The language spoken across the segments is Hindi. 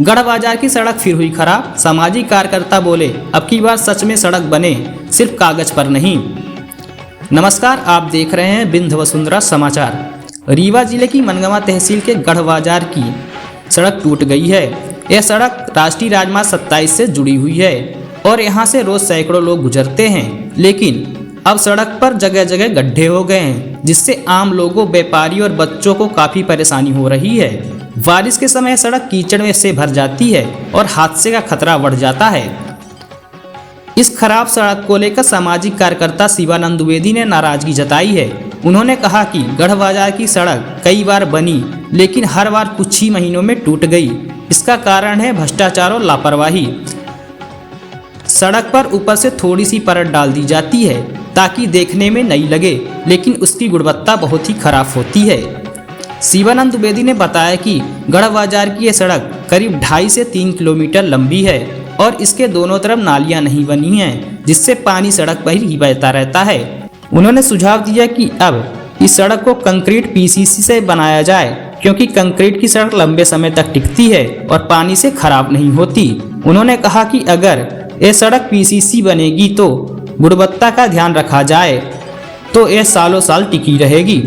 गढ़ बाजार की सड़क फिर हुई खराब। सामाजिक कार्यकर्ता बोले, अब की बार सच में सड़क बने, सिर्फ कागज पर नहीं। नमस्कार, आप देख रहे हैं बिंध्य वसुंधरा समाचार। रीवा जिले की मनगवा तहसील के गढ़ बाजार की सड़क टूट गई है। यह सड़क राष्ट्रीय राजमार्ग 27 से जुड़ी हुई है और यहाँ से रोज सैकड़ों लोग गुजरते हैं, लेकिन अब सड़क पर जगह जगह गड्ढे हो गए हैं, जिससे आम लोगों, व्यापारी और बच्चों को काफ़ी परेशानी हो रही है। बारिश के समय सड़क कीचड़ में से भर जाती है और हादसे का खतरा बढ़ जाता है। इस खराब सड़क को लेकर सामाजिक कार्यकर्ता शिवानंद द्विवेदी ने नाराजगी जताई है। उन्होंने कहा कि गढ़ बाजार की सड़क कई बार बनी, लेकिन हर बार कुछ ही महीनों में टूट गई। इसका कारण है भ्रष्टाचार और लापरवाही। सड़क पर ऊपर से थोड़ी सी परत डाल दी जाती है ताकि देखने में नई लगे, लेकिन उसकी गुणवत्ता बहुत ही खराब होती है। शिवानंद द्विवेदी ने बताया कि गढ़ बाजार की यह सड़क करीब 2.5 से 3 किलोमीटर लंबी है और इसके दोनों तरफ नालियां नहीं बनी हैं, जिससे पानी सड़क पर ही बहता रहता है। उन्होंने सुझाव दिया कि अब इस सड़क को कंक्रीट पीसीसी से बनाया जाए, क्योंकि कंक्रीट की सड़क लंबे समय तक टिकती है और पानी से खराब नहीं होती। उन्होंने कहा कि अगर यह सड़क पीसीसी बनेगी तो गुणवत्ता का ध्यान रखा जाए तो यह सालों साल टिकी रहेगी।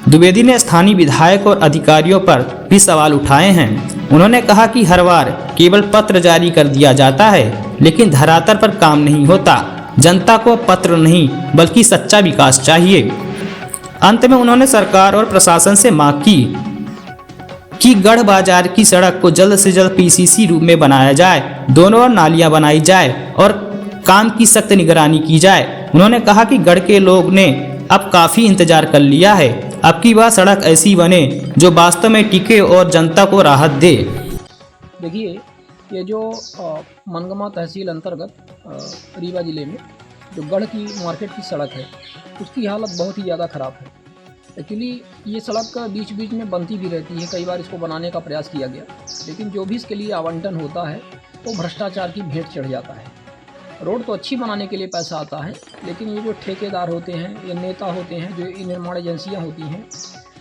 द्विवेदी ने स्थानीय विधायक और अधिकारियों पर भी सवाल उठाए हैं। उन्होंने कहा कि हर बार केवल पत्र जारी कर दिया जाता है, लेकिन धरातल पर काम नहीं होता। जनता को पत्र नहीं बल्कि सच्चा विकास चाहिए। अंत में उन्होंने सरकार और प्रशासन से मांग की कि गढ़ बाजार की सड़क को जल्द से जल्द पीसीसी रूप में बनाया जाए, दोनों ओर नालियां बनाई जाए और काम की सख्त निगरानी की जाए। उन्होंने कहा कि गढ़ के लोग ने अब काफ़ी इंतजार कर लिया है। अब की बार सड़क ऐसी बने जो वास्तव में टिके और जनता को राहत दे। देखिए, ये जो मनगवा तहसील अंतर्गत रीवा जिले में जो गढ़ की मार्केट की सड़क है, उसकी हालत बहुत ही ज़्यादा ख़राब है। एक्चुअली ये सड़क बीच बीच में बनती भी रहती है। कई बार इसको बनाने का प्रयास किया गया, लेकिन जो भी इसके लिए आवंटन होता है वो भ्रष्टाचार की भेंट चढ़ जाता है। रोड तो अच्छी बनाने के लिए पैसा आता है, लेकिन ये जो ठेकेदार होते हैं, ये नेता होते हैं, जो ये निर्माण एजेंसियां होती हैं,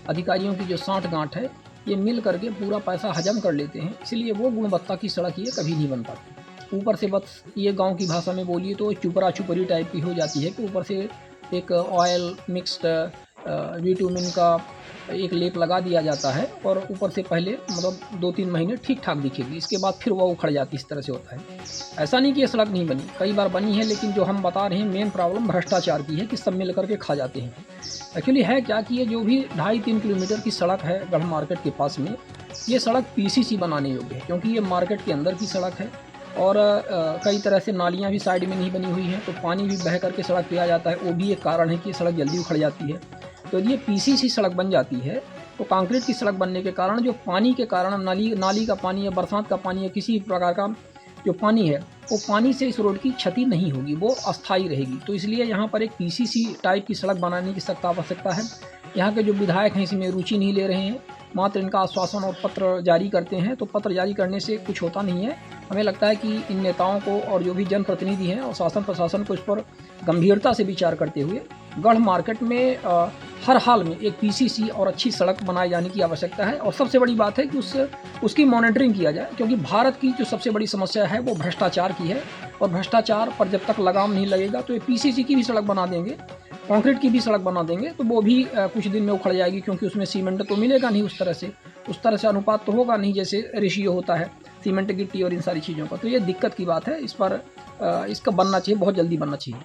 अधिकारियों की जो साठ गांठ है, ये मिल करके पूरा पैसा हजम कर लेते हैं। इसलिए वो गुणवत्ता की सड़क ये कभी नहीं बन पाती। ऊपर से बस ये गांव की भाषा में बोलिए तो चुपरा चुपरी टाइप की हो जाती है कि ऊपर से एक ऑयल मिक्स्ड विटामिन का एक लेप लगा दिया जाता है और ऊपर से पहले मतलब 2-3 महीने ठीक ठाक दिखेगी, इसके बाद फिर वह उखड़ जाती है। इस तरह से होता है। ऐसा नहीं कि ये सड़क नहीं बनी, कई बार बनी है, लेकिन जो हम बता रहे हैं मेन प्रॉब्लम भ्रष्टाचार की है कि सब मिल करके खा जाते हैं। एक्चुअली है क्या कि ये जो भी 2.5-3 किलोमीटर की सड़क है गढ़ मार्केट के पास में, ये सड़क पीसीसी बनाने योग्य है, क्योंकि ये मार्केट के अंदर की सड़क है और कई तरह से नालियाँ भी साइड में नहीं बनी हुई हैं, तो पानी भी बह करके सड़क पे आ जाता है। वो भी एक कारण है कि सड़क जल्दी उखड़ जाती है। तो ये पीसीसी सड़क बन जाती है तो कंक्रीट की सड़क बनने के कारण जो पानी के कारण नाली का पानी या बरसात का पानी या किसी प्रकार का जो पानी है, वो पानी से इस रोड की क्षति नहीं होगी, वो अस्थायी रहेगी। तो इसलिए यहाँ पर एक पीसीसी टाइप की सड़क बनाने की सख्त आवश्यकता है। यहाँ के जो विधायक हैं इसमें रुचि नहीं ले रहे हैं, मात्र इनका आश्वासन और पत्र जारी करते हैं। तो पत्र जारी करने से कुछ होता नहीं है। हमें लगता है कि इन नेताओं को और जो भी जनप्रतिनिधि हैं और शासन प्रशासन को इस पर गंभीरता से विचार करते हुए गढ़ मार्केट में हर हाल में एक पीसीसी और अच्छी सड़क बनाए जाने की आवश्यकता है। और सबसे बड़ी बात है कि उसकी मॉनिटरिंग किया जाए, क्योंकि भारत की जो सबसे बड़ी समस्या है वो भ्रष्टाचार की है और भ्रष्टाचार पर जब तक लगाम नहीं लगेगा तो ये पीसीसी की भी सड़क बना देंगे, कंक्रीट की भी सड़क बना देंगे, तो वो भी कुछ दिन में उखड़ जाएगी, क्योंकि उसमें सीमेंट तो मिलेगा नहीं उस तरह से अनुपात तो होगा नहीं जैसे रेशियो होता है सीमेंट गिट्टी और इन सारी चीज़ों का। तो ये दिक्कत की बात है। इस पर इसका बनना चाहिए, बहुत जल्दी बनना चाहिए।